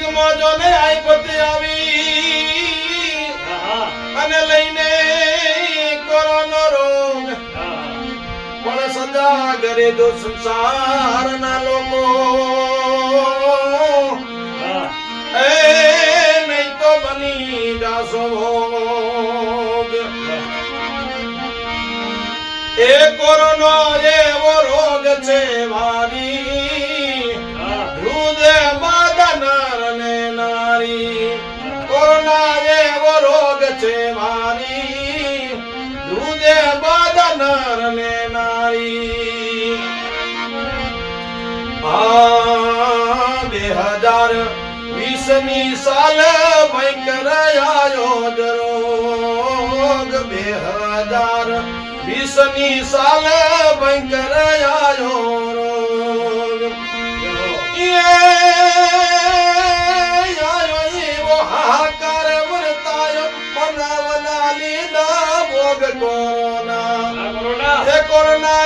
જગમાં જોને આફત આવી અને લઈને કોરોનો રોગ પણ સદા કરે જો સંસારના લોકો એ નહીં તો બની જાશો ભોગ એ કોરોનો એવો રોગ છે મારી હૃદય બાધા નર ને નારી કોરોના એવો રોગ છે મારી હૃદય બાધા નર ને નારી 2020ની સાલ ભયંકર આયો રોગ 2020ની સાલ ભયંકર આયો રોગ આયો એવો હાહાકાર વર્તાયો મનાવના લીધા ભોગ કોરોના એ કોરોના